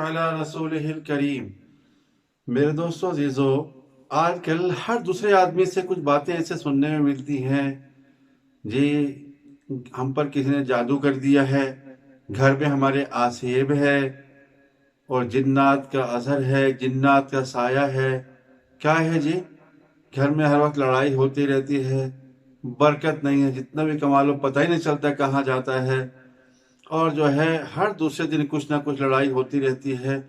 علی رسولہ الکریم۔ میرے دوستوں عزیزو، آج کل ہر دوسرے آدمی سے کچھ باتیں ایسے سننے میں ملتی ہیں، جی ہم پر کسی نے جادو کر دیا ہے، گھر میں ہمارے آسیب ہے اور جنات کا اثر ہے، جنات کا سایہ ہے۔ کیا ہے جی؟ گھر میں ہر وقت لڑائی ہوتی رہتی ہے، برکت نہیں ہے، جتنا بھی کما لو پتہ ہی نہیں چلتا کہاں جاتا ہے، اور جو ہے ہر دوسرے دن کچھ نہ کچھ لڑائی ہوتی رہتی ہے۔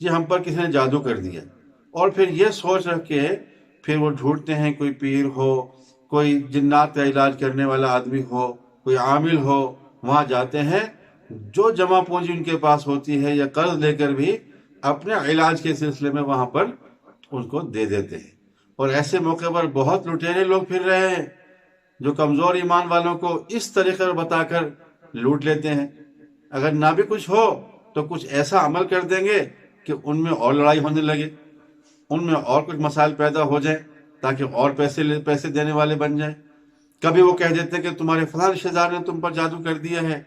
جی ہم پر کسی نے جادو کر دیا، اور پھر یہ سوچ رکھ کے پھر وہ ڈھونڈتے ہیں، کوئی پیر ہو، کوئی جنات کا علاج کرنے والا آدمی ہو، کوئی عامل ہو، وہاں جاتے ہیں، جو جمع پونجی ان کے پاس ہوتی ہے یا قرض لے کر بھی اپنے علاج کے سلسلے میں وہاں پر ان کو دے دیتے ہیں۔ اور ایسے موقع پر بہت لٹیرے لوگ پھر رہے ہیں جو کمزور ایمان والوں کو اس طریقے پر بتا کر لوٹ لیتے ہیں۔ اگر نہ بھی کچھ ہو تو کچھ ایسا عمل کر دیں گے کہ ان میں اور لڑائی ہونے لگے، ان میں اور کچھ مسائل پیدا ہو جائیں تاکہ اور پیسے دینے والے بن جائیں۔ کبھی وہ کہہ دیتے ہیں کہ تمہارے فلاں رشتہ دار نے تم پر جادو کر دیا ہے،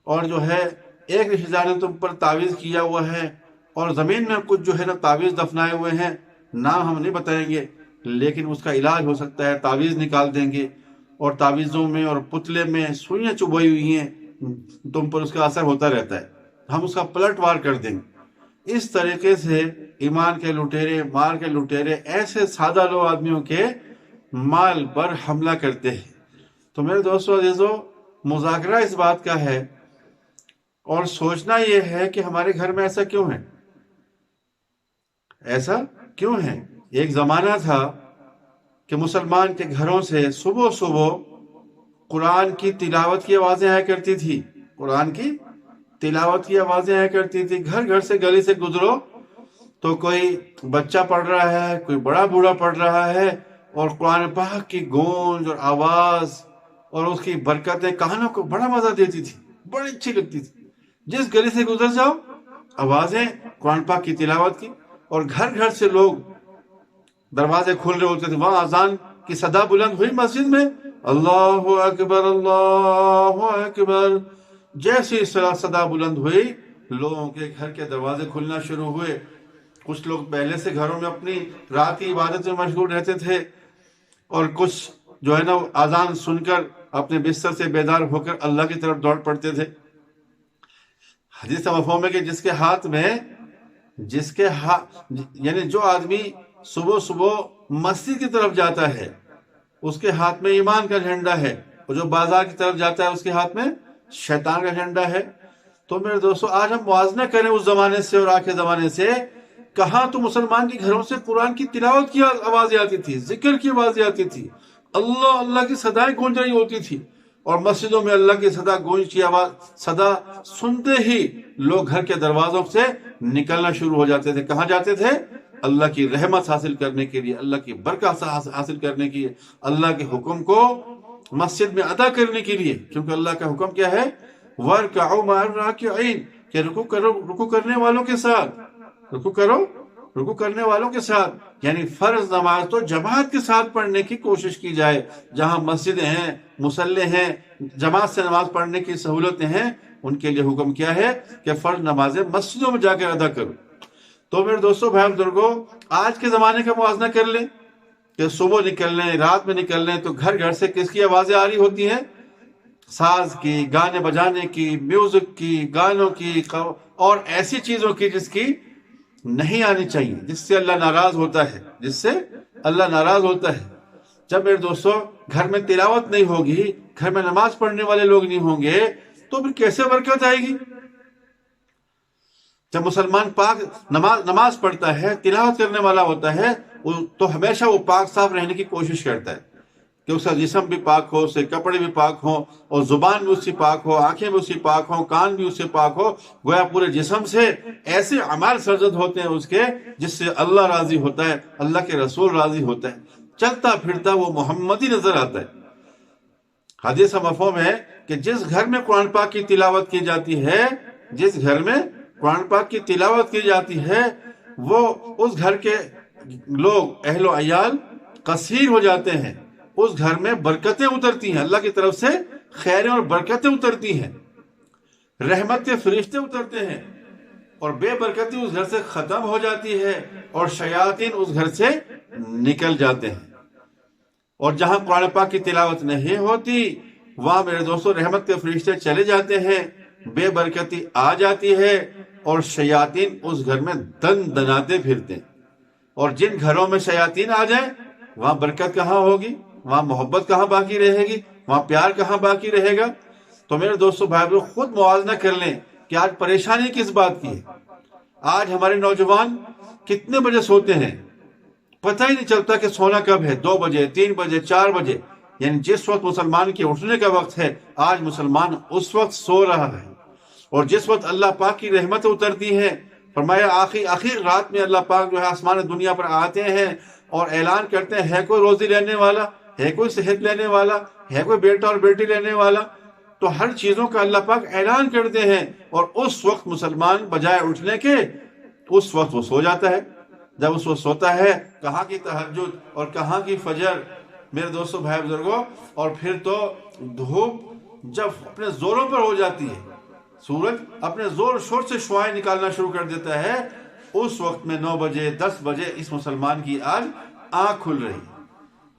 اور جو ہے ایک رشتہ دار نے تم پر تعویذ کیا ہوا ہے، اور زمین میں کچھ جو ہے نا تعویذ دفنائے ہوئے ہیں، نام ہم نہیں بتائیں گے لیکن اس کا علاج ہو سکتا ہے، تعویذ نکال دیں گے، اور تعویذوں میں اور پتلے میں سوئیاں چبھائی ہوئی ہیں، تم پر اس کا اثر ہوتا رہتا ہے، ہم اس کا پلٹ وار کر دیں گے۔ اس طریقے سے ایمان کے لٹیرے، مال کے لٹیرے ایسے سادہ لوگ آدمیوں کے مال پر حملہ کرتے ہیں۔ تو میرے دوستو عزیزو، مذاکرہ اس بات کا ہے اور سوچنا یہ ہے کہ ہمارے گھر میں ایسا کیوں ہے، ایسا کیوں ہے۔ ایک زمانہ تھا کہ مسلمان کے گھروں سے صبح صبح قرآن کی تلاوت کی آوازیں آیا کرتی تھی، قرآن کی تلاوت کی آوازیں آیا کرتی تھی۔ گھر گھر سے، گلی سے گزرو تو کوئی بچہ پڑھ رہا ہے، کوئی بڑا بوڑھا پڑھ رہا ہے، اور قرآن پاک کی گونج اور آواز اور اس کی برکتیں کانوں کو بڑا مزہ دیتی تھی، بڑی اچھی لگتی تھی۔ جس گلی سے گزر جاؤ آوازیں قرآن پاک کی تلاوت کی، اور گھر گھر سے لوگ، دروازے کھل رہے ہوتے تھے، وہاں اذان کی صدا بلند ہوئی مسجد میں، اللہ اکبر اللہ اکبر، جیسی صدا بلند ہوئی لوگوں کے گھر کے دروازے کھلنا شروع ہوئے۔ کچھ لوگ پہلے سے گھروں میں اپنی رات کی عبادت میں مشغول رہتے تھے، اور کچھ جو ہے نا اذان سن کر اپنے بستر سے بیدار ہو کر اللہ کی طرف دوڑ پڑتے تھے۔ حدیث کا مفہوم ہے کہ یعنی جو آدمی صبح صبح مسجد کی طرف جاتا ہے اس کے ہاتھ میں ایمان کا جھنڈا ہے، اور جو بازار کی طرف جاتا ہے اس کے ہاتھ میں شیطان کا جھنڈا ہے۔ تو میرے دوستو، آج ہم موازنہ کریں اس زمانے سے اور آج کے زمانے سے۔ کہاں تو مسلمان کے گھروں سے قرآن کی تلاوت کی آوازیں آتی تھی، ذکر کی آوازیں آتی تھی، اللہ اللہ کی صدائیں گونج رہی ہوتی تھی، اور مسجدوں میں اللہ کی صدا سنتے ہی لوگ گھر کے دروازوں سے نکلنا شروع ہو جاتے تھے۔ کہاں جاتے تھے؟ اللہ کی رحمت حاصل کرنے کے لیے، اللہ کی برکت حاصل کرنے کے لیے، اللہ کے حکم کو مسجد میں ادا کرنے کے لیے، کیونکہ اللہ کا حکم کیا ہے؟ وَارْكَعُوا مَعَ الرَّاكِعِينَ، کہ رکوع کرنے والوں کے ساتھ، رکوع کرنے والوں کے ساتھ، یعنی فرض نماز تو جماعت کے ساتھ پڑھنے کی کوشش کی جائے۔ جہاں مسجدیں ہیں، مصلے ہیں، جماعت سے نماز پڑھنے کی سہولتیں ہیں، ان کے لیے حکم کیا ہے کہ فرض نمازیں مسجدوں میں جا کر ادا کرو۔ تو میرے دوستو، بھائی بزرگوں، آج کے زمانے کا موازنہ کر لیں کہ صبح نکل لیں، رات میں نکل لیں، تو گھر گھر سے کس کی آوازیں آ رہی ہوتی ہیں؟ ساز کی، گانے بجانے کی، میوزک کی، گانوں کی، اور ایسی چیزوں کی جس کی نہیں آنی چاہیے، جس سے اللہ ناراض ہوتا ہے، جس سے اللہ ناراض ہوتا ہے۔ جب میرے دوستو گھر میں تلاوت نہیں ہوگی، گھر میں نماز پڑھنے والے لوگ نہیں ہوں گے، تو پھر کیسے برکت آئے گی؟ جب مسلمان پاک نماز پڑھتا ہے، تلاوت کرنے والا ہوتا ہے، تو ہمیشہ وہ پاک صاف رہنے کی کوشش کرتا ہے کہ اس کا جسم بھی پاک ہو، اس کے کپڑے بھی پاک ہوں، اور زبان بھی اس کی پاک ہو، آنکھیں بھی اس کی پاک ہوں، کان بھی اس سے پاک ہو، گویا پورے جسم سے ایسے اعمال سرزد ہوتے ہیں اس کے جس سے اللہ راضی ہوتا ہے، اللہ کے رسول راضی ہوتا ہے، چلتا پھرتا وہ محمدی نظر آتا ہے۔ حدیث کا مفہوم ہے کہ جس گھر میں قرآن پاک کی تلاوت کی جاتی ہے، جس گھر میں قرآن پاک کی تلاوت کی جاتی ہے، وہ اس گھر کے لوگ، اہل و عیال کثیر ہو جاتے ہیں، اس گھر میں برکتیں اترتی ہیں، اللہ کی طرف سے خیریں اور برکتیں اترتی ہیں، رحمت کے فرشتے اترتے ہیں، اور بے برکتی اس گھر سے ختم ہو جاتی ہے اور شیاطین اس گھر سے نکل جاتے ہیں۔ اور جہاں قرآن پاک کی تلاوت نہیں ہوتی وہاں میرے دوستو رحمت کے فرشتے چلے جاتے ہیں، بے برکتی آ جاتی ہے اور شیاطین اس گھر میں دن دناتے پھرتے ہیں۔ اور جن گھروں میں شیاطین آ جائیں وہاں برکت کہاں ہوگی، وہاں محبت کہاں باقی رہے گی، وہاں پیار کہاں باقی رہے گا؟ تو میرے دوستو بھائی بہنوں خود موازنہ کر لیں کہ آج پریشانی کس بات کی ہے۔ آج ہمارے نوجوان کتنے بجے سوتے ہیں، پتہ ہی نہیں چلتا کہ سونا کب ہے، 2 بجے، 3 بجے، 4 بجے، یعنی جس وقت مسلمان کے اٹھنے کا وقت ہے آج مسلمان اس وقت سو رہا ہے۔ اور جس وقت اللہ پاک کی رحمت اترتی ہے، فرمایا آخر رات میں اللہ پاک جو ہے آسمان دنیا پر آتے ہیں اور اعلان کرتے ہیں، ہے کوئی روزی لینے والا، ہے کوئی صحت لینے والا، ہے کوئی بیٹا اور بیٹی لینے والا؟ تو ہر چیزوں کا اللہ پاک اعلان کرتے ہیں اور اس وقت مسلمان بجائے اٹھنے کے اس وقت وہ سو جاتا ہے۔ جب اس وقت سوتا ہے کہاں کی تہجد اور کہاں کی فجر میرے دوستو بھائی بزرگوں، اور پھر تو دھوپ جب اپنے زوروں پر ہو جاتی ہے، سورج اپنے زور شور سے شعاعیں نکالنا شروع کر دیتا ہے، اس وقت میں 9 بجے 10 بجے اس مسلمان کی آج آنکھ کھل رہی۔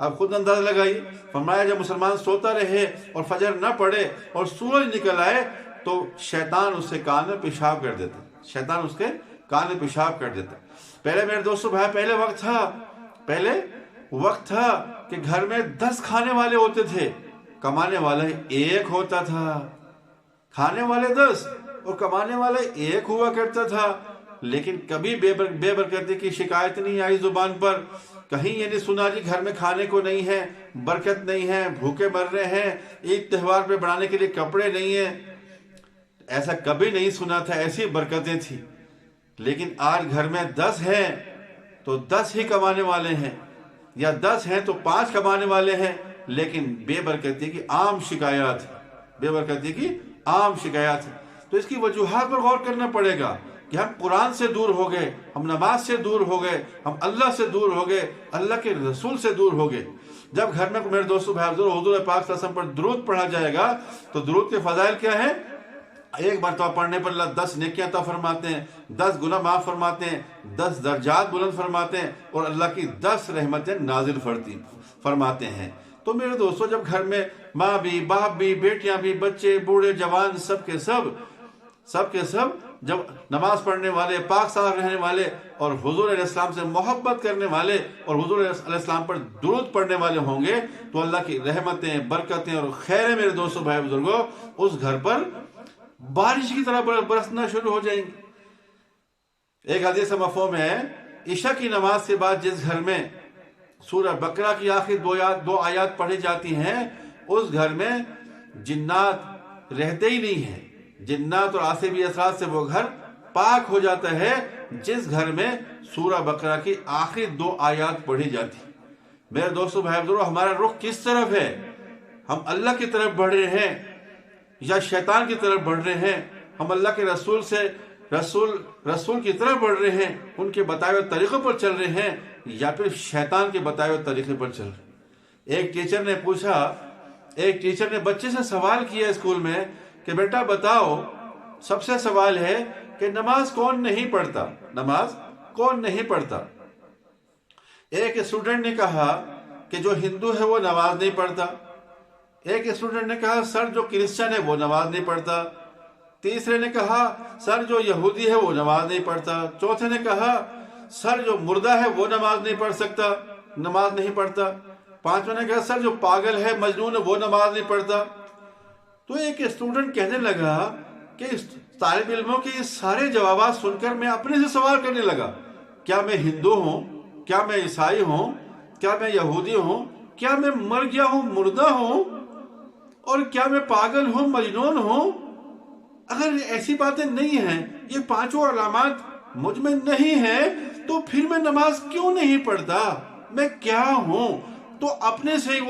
اب خود اندازہ لگائیے، فرمایا جب مسلمان سوتا رہے اور فجر نہ پڑے اور سورج نکل آئے تو شیطان اس سے کان میں پیشاب کر دیتا، شیطان اس کے کان میں پیشاب کر دیتا۔ پہلے میرے دوستو بھائی پہلے وقت تھا کہ گھر میں 10 کھانے والے ہوتے تھے، کمانے والا ایک ہوتا تھا۔ کھانے والے 10 اور کمانے والا ایک ہوا کرتا تھا، لیکن کبھی بے برکتی کی شکایت نہیں آئی زبان پر، کہیں یہ نہیں سنا جی گھر میں کھانے کو نہیں ہے، برکت نہیں ہے، بھوکے مر رہے ہیں، عید تہوار پہ بنانے کے لیے کپڑے نہیں ہیں، ایسا کبھی نہیں سنا تھا، ایسی برکتیں تھی۔ لیکن آج گھر میں 10 ہیں تو 10 ہی کمانے والے ہیں، یا 10 ہیں تو 5 کمانے والے ہیں، لیکن بے برکتی کی عام شکایات ہے، بے برکتی کی عام شکایات ہے۔ تو اس کی وجوہات پر غور کرنا پڑے گا کہ ہم قرآن سے دور ہو گئے، ہم نماز سے دور ہو گئے، ہم اللہ سے دور ہو گئے، اللہ کے رسول سے دور ہو گئے۔ جب گھر میں میرے دوستو بھائی حضور پاک صلی اللہ علیہ وسلم پر درود پڑھا جائے گا تو درود کے فضائل کیا ہیں؟ ایک مرتبہ پڑھنے پر اللہ 10 نیکیاں عطا فرماتے ہیں، 10 گناہ معاف فرماتے ہیں، 10 درجات بلند فرماتے ہیں اور اللہ کی 10 رحمتیں نازل فرماتے ہیں۔ تو میرے دوستو جب گھر میں ماں بھی، باپ بھی، بیٹیاں بھی، بچے، بوڑھے، جوان، سب کے سب جب نماز پڑھنے والے، پاک صاف رہنے والے اور حضور علیہ السلام سے محبت کرنے والے اور حضور علیہ السلام پر درود پڑھنے والے ہوں گے تو اللہ کی رحمتیں، برکتیں اور خیریں میرے دوستو بھائی بزرگوں اس گھر پر بارش کی طرح برسنا شروع ہو جائیں گے۔ ایک حدیث مفہوم ہے، عشاء کی نماز کے بعد جس گھر میں سورہ بقرہ کی آخر 2 آیات پڑھی جاتی ہیں اس گھر میں جنات رہتے ہی نہیں ہیں، جنات اور عصبی اثرات سے وہ گھر پاک ہو جاتا ہے جس گھر میں سورہ بقرہ کی آخری 2 آیات پڑھی جاتی۔ میرے دوستو بھائی بزرگو ہمارا رخ کس طرف ہے؟ ہم اللہ کی طرف بڑھ رہے ہیں یا شیطان کی طرف بڑھ رہے ہیں؟ ہم اللہ کے رسول کی طرف بڑھ رہے ہیں، ان کے بتائے ہوئے طریقوں پر چل رہے ہیں، یا پھر شیطان کے بتائے ہوئے طریقے پر چل رہے ہیں؟ ایک ٹیچر نے بچے سے سوال کیا اسکول میں کہ بیٹا بتاؤ، سب سے سوال ہے کہ نماز کون نہیں پڑھتا؟ نماز کون نہیں پڑھتا؟ ایک اسٹوڈنٹ نے کہا کہ جو ہندو ہے وہ نماز نہیں پڑھتا۔ ایک اسٹوڈنٹ نے کہا سر جو کرسچن ہے وہ نماز نہیں پڑھتا۔ تیسرے نے کہا سر جو یہودی ہے وہ نماز نہیں پڑھتا۔ چوتھے نے کہا سر جو مردہ ہے وہ نماز نہیں پڑھتا۔ پانچویں نے کہا سر جو پاگل ہے، مجنون ہے، وہ نماز نہیں پڑھتا۔ تو ایک اسٹوڈنٹ کہنے لگا کہ طالب علموں کے یہ سارے جوابات سن کر میں اپنے سے سوال کرنے لگا، کیا میں ہندو ہوں؟ کیا میں عیسائی ہوں؟ کیا میں یہودی ہوں؟ کیا میں مر گیا ہوں، مردہ ہوں؟ اور کیا میں پاگل ہوں، مجنون ہوں؟ اگر ایسی باتیں نہیں ہیں، یہ 5 علامات مجھ میں نہیں ہیں، تو پھر میں نماز کیوں نہیں پڑھتا؟ میں کیا ہوں؟ تو اپنے سے ہی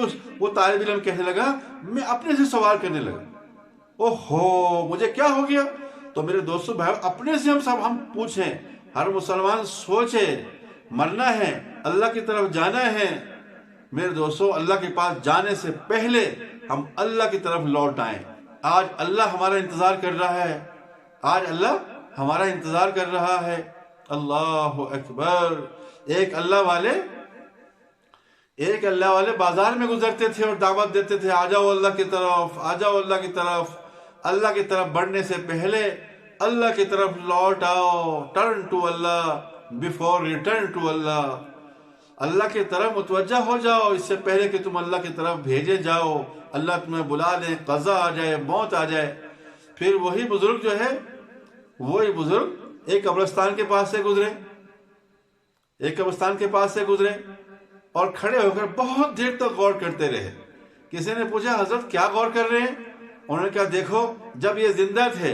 وہ طالب علم کہنے لگا، میں اپنے سے سوال کرنے لگا، اوہو مجھے کیا ہو گیا؟ تو میرے دوستو بھائی اپنے سے ہم پوچھیں، ہر مسلمان سوچے، مرنا ہے، اللہ کی طرف جانا ہے۔ میرے دوستو اللہ کے پاس جانے سے پہلے ہم اللہ کی طرف لوٹ آئیں۔ آج اللہ ہمارا انتظار کر رہا ہے، آج اللہ ہمارا انتظار کر رہا ہے۔ اللہ اکبر۔ ایک اللہ والے بازار میں گزرتے تھے اور دعوت دیتے تھے، آ جاؤ اللہ کی طرف، آ جاؤ اللہ کی طرف۔ اللہ کی طرف بڑھنے سے پہلے اللہ کی طرف لوٹ آؤ، turn to Allah before return to Allah. اللہ کی طرف متوجہ ہو جاؤ اس سے پہلے کہ تم اللہ کی طرف بھیجے جاؤ، اللہ تمہیں بلا لے، قضا آ جائے، موت آ جائے۔ پھر وہی بزرگ جو ہے، وہی بزرگ ایک قبرستان کے پاس سے گزرے اور کھڑے ہو کر بہت دیر تک غور کرتے رہے۔ کسی نے پوچھا حضرت کیا غور کر رہے ہیں؟ انہوں نے کہا دیکھو، جب یہ زندہ تھے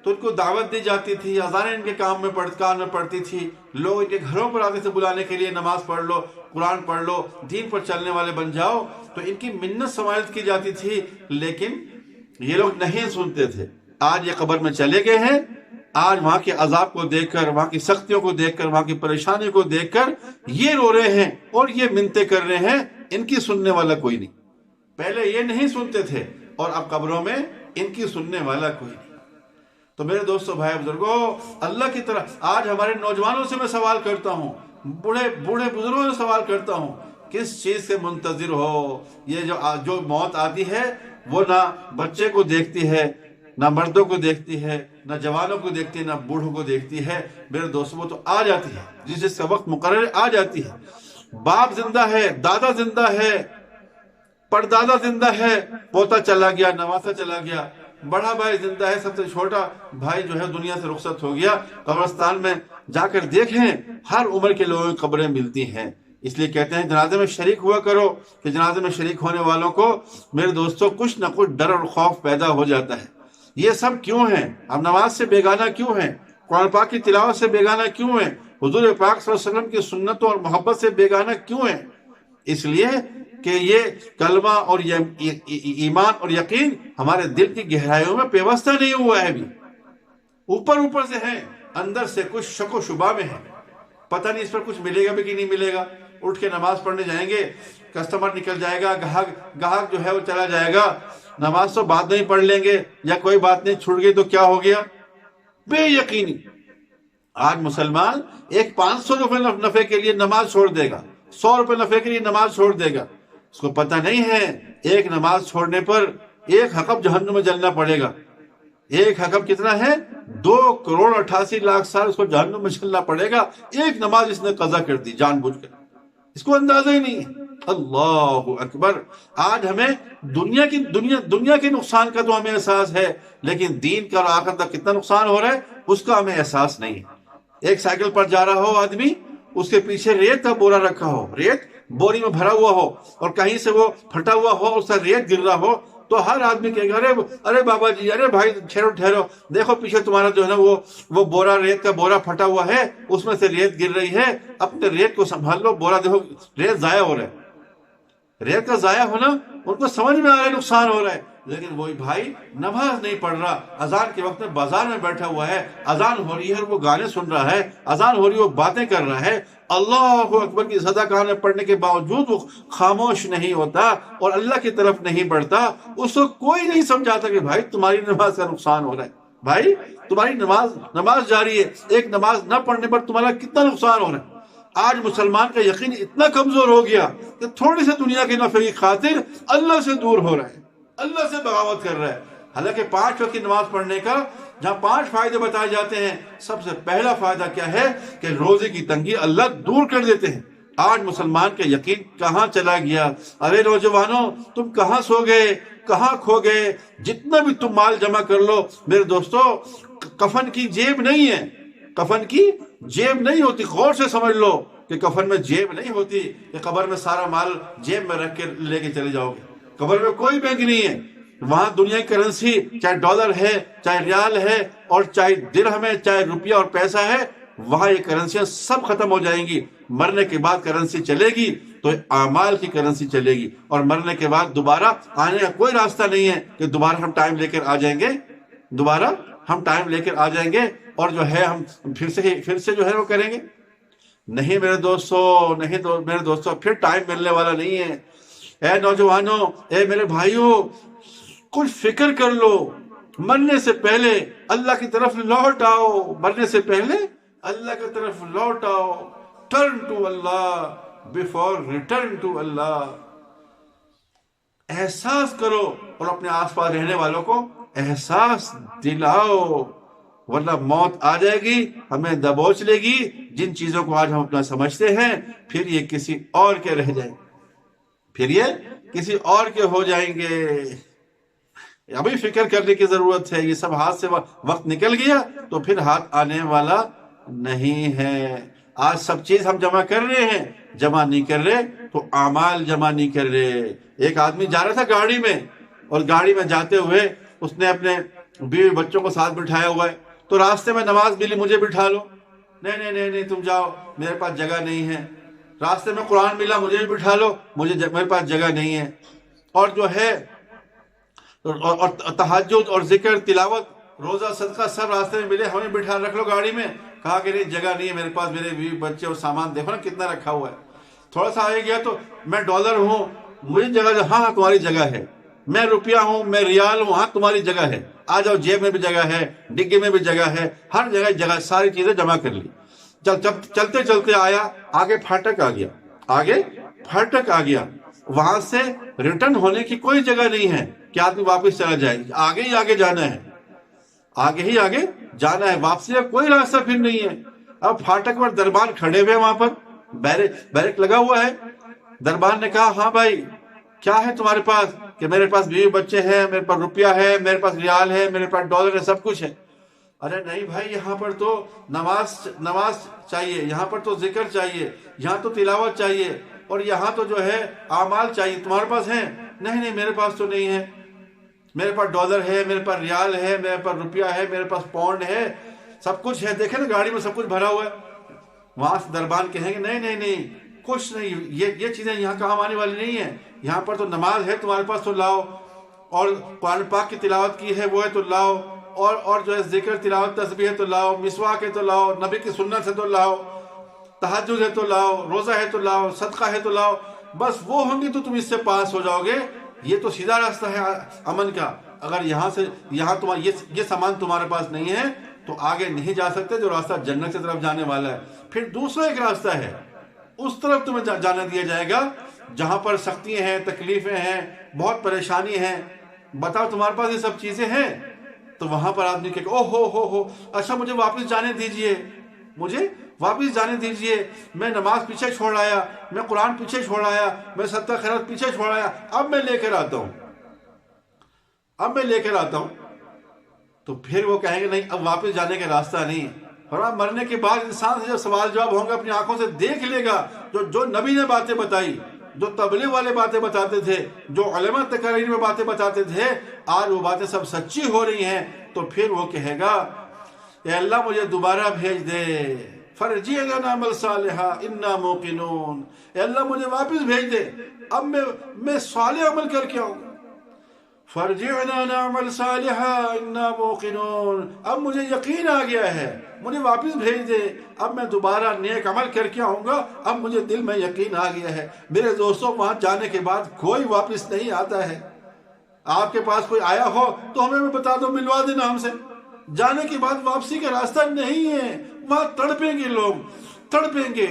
تو ان کو دعوت دی جاتی تھی، اذانیں ان کے کان میں پڑتی تھی، لوگ ان کے گھروں پر آتے تھے بلانے کے لیے، نماز پڑھ لو، قرآن پڑھ لو، دین پر چلنے والے بن جاؤ، تو ان کی منت سماعت کی جاتی تھی، لیکن یہ لوگ نہیں سنتے تھے۔ آج یہ قبر میں چلے گئے ہیں، آج وہاں کے عذاب کو دیکھ کر، وہاں کی سختیوں کو دیکھ کر، وہاں کی پریشانی کو دیکھ کر یہ رو رہے ہیں اور یہ منتیں کر رہے ہیں، ان کی سننے والا کوئی نہیں۔ پہلے یہ نہیں سنتے تھے اور اب قبروں میں ان کی سننے والا کوئی نہیں۔ تو میرے دوستو، بھائی بزرگوں، اللہ کی طرح آج ہمارے نوجوانوں سے میں سوال کرتا ہوں، بوڑھے بزرگوں سے سوال کرتا ہوں، کس چیز سے منتظر ہو؟ یہ جو موت آتی ہے وہ نہ بچے کو دیکھتی ہے، نہ مردوں کو دیکھتی ہے، نہ جوانوں کو دیکھتی ہے، نہ بوڑھوں کو دیکھتی ہے۔ میرے دوستو، وہ تو آ جاتی ہے، جس کا وقت مقرر آ جاتی ہے۔ باپ زندہ ہے، دادا زندہ ہے، پردادا زندہ ہے، پوتا چلا گیا، نواسا چلا گیا، بڑا بھائی زندہ ہے، سب سے چھوٹا بھائی جو ہے دنیا سے رخصت ہو گیا۔ قبرستان میں جا کر دیکھیں، ہر عمر کے لوگوں کی قبریں ملتی ہیں۔ اس لیے کہتے ہیں جنازے میں شریک ہوا کرو، کہ جنازے میں شریک ہونے والوں کو میرے دوستوں کچھ نہ کچھ ڈر اور خوف پیدا ہو جاتا ہے۔ یہ سب کیوں ہیں؟ ہم نماز سے بیگانہ کیوں ہیں؟ قرآن پاک کی تلاوت سے بیگانہ کیوں ہیں؟ حضور پاک صلی اللہ علیہ وسلم کی سنتوں اور محبت سے بیگانہ کیوں ہیں؟ اس لیے کہ یہ کلمہ اور یہ ایمان اور یقین ہمارے دل کی گہرائیوں میں پیوستہ نہیں ہوا ہے ابھی، اوپر سے ہے، اندر سے کچھ شک و شبہ میں ہے، پتہ نہیں اس پر کچھ ملے گا بھی کہ نہیں ملے گا۔ اٹھ کے نماز پڑھنے جائیں گے، کسٹمر نکل جائے گا، گاہک جو ہے وہ چلا جائے گا، نماز تو بعد نہیں پڑھ لیں گے، یا کوئی بات نہیں چھوٹ گئی تو کیا ہو گیا؟ بے یقینی۔ آج مسلمان ایک 500 روپے نفع کے لیے نماز چھوڑ دے گا، 100 روپے نفع کے لیے نماز چھوڑ دے گا، اس کو پتہ نہیں ہے ایک نماز چھوڑنے پر 1 حقب جہنم میں جلنا پڑے گا۔ 1 حقب کتنا ہے؟ 2,88,00,000 سال اس کو جہنم میں جلنا پڑے گا، ایک نماز اس نے قضا کر دی جان بوجھ کر، اس کو اندازہ ہی نہیں ہے۔ اللہ اکبر۔ آج ہمیں دنیا کے نقصان کا تو ہمیں احساس ہے، لیکن دین کا اور آخرت کا کتنا نقصان ہو رہا ہے اس کا ہمیں احساس نہیں ہے۔ ایک سائیکل پر جا رہا ہو آدمی، اس کے پیچھے ریت کا بورا رکھا ہو، ریت بوری میں بھرا ہوا ہو، اور کہیں سے وہ پھٹا ہوا ہو، اس سے ریت گر رہا ہو، تو ہر آدمی کہے گا ارے بابا جی، ارے بھائی ٹھہرو، دیکھو پیچھے تمہارا جو ہے نا وہ بورا، ریت کا بورا پھٹا ہوا ہے، اس میں سے ریت گر رہی ہے، اپنے ریت کو سنبھال لو، بورا دیکھو ریت ضائع ہو رہا ہے۔ ریت کا ضائع ہونا ان کو سمجھ میں آ رہا ہے نقصان ہو رہا ہے، لیکن وہی بھائی نماز نہیں پڑھ رہا، اذان کے وقت میں بازار میں بیٹھا ہوا ہے، اذان ہو رہی ہے اور وہ گانے سن رہا ہے، اذان ہو رہی ہے وہ باتیں کر رہا ہے، اللہ اکبر کی صدا کہانی پڑھنے کے باوجود وہ خاموش نہیں ہوتا اور اللہ کی طرف نہیں بڑھتا۔ اس کو کوئی نہیں سمجھاتا کہ بھائی تمہاری نماز کا نقصان ہو رہا ہے، بھائی تمہاری نماز جاری ہے، ایک نماز نہ پڑھنے پر تمہارا کتنا نقصان ہو رہا ہے۔ آج مسلمان کا یقین اتنا کمزور ہو گیا کہ تھوڑی سی دنیا کے نفع کی خاطر اللہ سے دور ہو رہا ہے، اللہ سے بغاوت کر رہا ہے۔ حالانکہ 5 وقت کی نماز پڑھنے کا جہاں 5 فائدے بتائے جاتے ہیں، سب سے پہلا فائدہ کیا ہے کہ روزے کی تنگی اللہ دور کر دیتے ہیں۔ آج مسلمان کا یقین کہاں چلا گیا؟ ارے نوجوانوں، تم کہاں سو گئے، کہاں کھو گئے؟ جتنا بھی تم مال جمع کر لو، میرے دوستو، کفن کی جیب نہیں ہے، کفن کی جیب نہیں ہوتی۔ غور سے سمجھ لو کہ کفن میں جیب نہیں ہوتی کہ قبر میں سارا مال جیب میں رکھ کے لے کے چلے جاؤ گے۔ قبر میں کوئی بینک نہیں ہے، وہاں دنیا کی کرنسی چاہے ڈالر ہے، چاہے ریال ہے، اور چاہے درہم ہے، چاہے روپیہ اور پیسہ ہے، وہاں یہ کرنسیاں سب ختم ہو جائیں گی۔ مرنے کے بعد کرنسی چلے گی تو اعمال کی کرنسی چلے گی، اور مرنے کے بعد دوبارہ آنے کا کوئی راستہ نہیں ہے کہ دوبارہ ہم ٹائم لے کر آ جائیں گے، دوبارہ ہم ٹائم لے کر آ جائیں گے اور جو ہے ہم پھر سے جو ہے وہ کریں گے۔ نہیں میرے دوستو، پھر ٹائم ملنے والا نہیں ہے۔ اے نوجوانوں، اے میرے بھائیوں، کچھ فکر کر لو، مرنے سے پہلے اللہ کی طرف لوٹ آؤ، مرنے سے پہلے اللہ کی طرف لوٹ آؤ. Turn to Allah before return to Allah. احساس کرو اور اپنے آس پاس رہنے والوں کو احساس دلاؤ، ورنہ موت آ جائے گی، ہمیں دبوچ لے گی. جن چیزوں کو آج ہم اپنا سمجھتے ہیں پھر یہ کسی اور کے رہ جائیں گے، پھر یہ کسی اور کے ہو جائیں گے. ابھی فکر کرنے کی ضرورت ہے. یہ سب ہاتھ سے وقت نکل گیا تو پھر ہاتھ آنے والا نہیں ہے. آج سب چیز ہم جمع کر رہے ہیں، جمع نہیں کر رہے تو اعمال جمع نہیں کر رہے. ایک آدمی جا رہا تھا گاڑی میں، اور گاڑی میں جاتے ہوئے اس نے اپنے بیوی بچوں کو ساتھ بٹھایا ہوا ہے. تو راستے میں نماز ملی، مجھے بٹھا لو. نہیں نہیں نہیں نہیں، تم جاؤ، میرے پاس جگہ نہیں ہے. راستے میں قرآن ملا، مجھے بھی بٹھا لو، میرے پاس جگہ نہیں ہے. اور جو ہے اور تہجد اور ذکر تلاوت روزہ صدقہ سب راستے میں ملے، ہمیں بٹھا رکھ لو گاڑی میں. کہا کہ نہیں جگہ نہیں ہے میرے پاس، میرے بیوی بچے اور سامان دیکھو نا کتنا رکھا ہوا ہے. تھوڑا سا آگے گیا تو میں ڈالر ہوں، مجھے جگہ. ہاں ہاں تمہاری جگہ ہے. میں روپیہ ہوں، میں ریال ہوں، ہاں تمہاری جگہ ہے. آ جاؤ، جیب میں بھی جگہ ہے، ڈگی میں بھی جگہ ہے، ہر جگہ جگہ، ساری چیزیں جمع کر لی. جب چلتے چلتے آیا، آگے پھاٹک آ گیا، آگے پھاٹک آ گیا. وہاں سے ریٹرن ہونے کی کوئی جگہ نہیں ہے کہ آدمی واپس چلا جائے. آگے ہی آگے جانا ہے، آگے ہی آگے جانا ہے، واپسی کا کوئی راستہ پھر نہیں ہے. اب پھاٹک پر دربان کھڑے ہوئے، وہاں پر بیرک لگا ہوا ہے. دربان نے کہا ہاں بھائی کیا ہے تمہارے پاس؟ کہ میرے پاس بیوی بچے ہیں، میرے پاس روپیہ ہے، میرے پاس ریال ہے، میرے پاس ڈالر ہے، سب کچھ ہے. ارے نہیں بھائی، یہاں پر تو نماز چاہیے، یہاں پر تو ذکر چاہیے، یہاں تو تلاوت چاہیے، اور یہاں تو جو ہے اعمال چاہیے. تمہارے پاس ہیں؟ نہیں نہیں میرے پاس تو نہیں ہے. میرے پاس ڈالر ہے، میرے پاس ریال ہے، میرے پاس روپیہ ہے، میرے پاس پاؤنڈ ہے، سب کچھ ہے. دیکھیں نا گاڑی میں سب کچھ بھرا ہوا ہے. وہاں سے دربان کہیں گے نہیں نہیں نہیں کچھ نہیں، یہ چیزیں یہاں کام آنے والی نہیں ہیں. یہاں پر تو نماز ہے تمہارے پاس تو لاؤ، اور قرآن پاک کی تلاوت کی ہے وہ ہے تو لاؤ، اور جو ہے ذکر تلاوت تسبیح ہے تو لاؤ، مسواک ہے تو لاؤ، نبی کی سنت ہے تو لاؤ، تہجد ہے تو لاؤ، روزہ ہے تو لاؤ، صدقہ ہے تو لاؤ. بس وہ ہوں گی تو تم اس سے پاس ہو جاؤ گے. یہ تو سیدھا راستہ ہے امن کا. اگر یہاں یہ سامان تمہارے پاس نہیں ہے تو آگے نہیں جا سکتے، جو راستہ جنت کی طرف جانے والا ہے. پھر دوسرا ایک راستہ ہے، اس طرف تمہیں جانے دیا جائے گا جہاں پر سختیاں ہیں، تکلیفیں ہیں، بہت پریشانی ہیں. بتاؤ تمہارے پاس یہ سب چیزیں ہیں تو وہاں پر آدمی کہ او ہو اچھا مجھے واپس جانے دیجئے، مجھے واپس جانے دیجئے. میں نماز پیچھے چھوڑ آیا، میں قرآن پیچھے چھوڑ آیا، میں صدقہ خیرات پیچھے چھوڑ آیا، اب میں لے کر آتا ہوں، اب میں لے کر آتا ہوں. تو پھر وہ کہیں گے نہیں اب واپس جانے کا راستہ نہیں. اور مرنے کے بعد انسان سے جب سوال جواب ہوں گا، اپنی آنکھوں سے دیکھ لے گا جو نبی نے باتیں بتائی، جو تبلیغ والے باتیں بتاتے تھے، جو علماء تقاریر میں باتیں بتاتے تھے، آج وہ باتیں سب سچی ہو رہی ہیں. تو پھر وہ کہے گا اے اللہ مجھے دوبارہ بھیج دے، فرجعنا نعمل صالحا انا موقنون. اے اللہ مجھے واپس بھیج دے، اب میں صالح عمل کر کے آؤں. فرجعنا نعمل صالحا انا موقنون. اب مجھے یقین آ گیا ہے، مجھے واپس بھیج دے، اب میں دوبارہ نیک عمل کر کے آؤں گا. اب مجھے دل میں یقین آ گیا ہے. میرے دوستوں وہاں جانے کے بعد کوئی واپس نہیں آتا ہے. آپ کے پاس کوئی آیا ہو تو ہمیں بھی بتا دو، ملوا دینا ہم سے. جانے کے بعد واپسی کا راستہ نہیں ہے. وہاں تڑپیں گے لوگ، تڑپیں گے.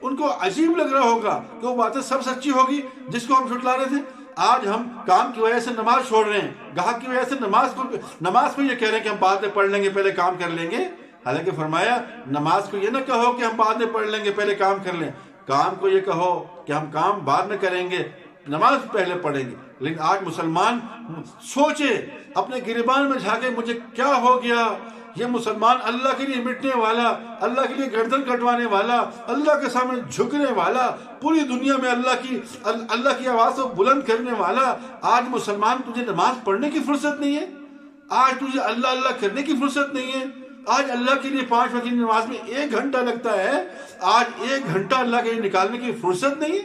ان کو عجیب لگ رہا ہوگا کہ وہ باتیں سب سچی ہوگی جس کو ہم جھٹلا رہے تھے. آج ہم کام کی وجہ سے نماز چھوڑ رہے ہیں، گاہک کی وجہ سے نماز کو یہ کہہ رہے ہیں کہ ہم بعد میں پڑھ لیں گے، پہلے کام کر لیں گے. حالانکہ فرمایا نماز کو یہ نہ کہو کہ ہم بعد میں پڑھ لیں گے، پہلے کام کر لیں. کام کو یہ کہو کہ ہم کام بعد میں کریں گے، نماز پہلے پڑھیں گے. لیکن آج مسلمان سوچے، اپنے گریبان میں جھانکے، مجھے کیا ہو گیا؟ یہ مسلمان اللہ کے لیے مٹنے والا، اللہ کے لیے گردن کٹوانے والا، اللہ کے سامنے جھکنے والا، پوری دنیا میں اللہ کی آواز کو بلند کرنے والا. آج مسلمان تجھے نماز پڑھنے کی فرصت نہیں ہے، آج تجھے اللہ اللہ کرنے کی فرصت نہیں ہے. آج اللہ کے لیے 5 وقت کی نماز میں 1 گھنٹہ لگتا ہے، آج 1 گھنٹہ اللہ کے لیے نکالنے کی فرصت نہیں ہے.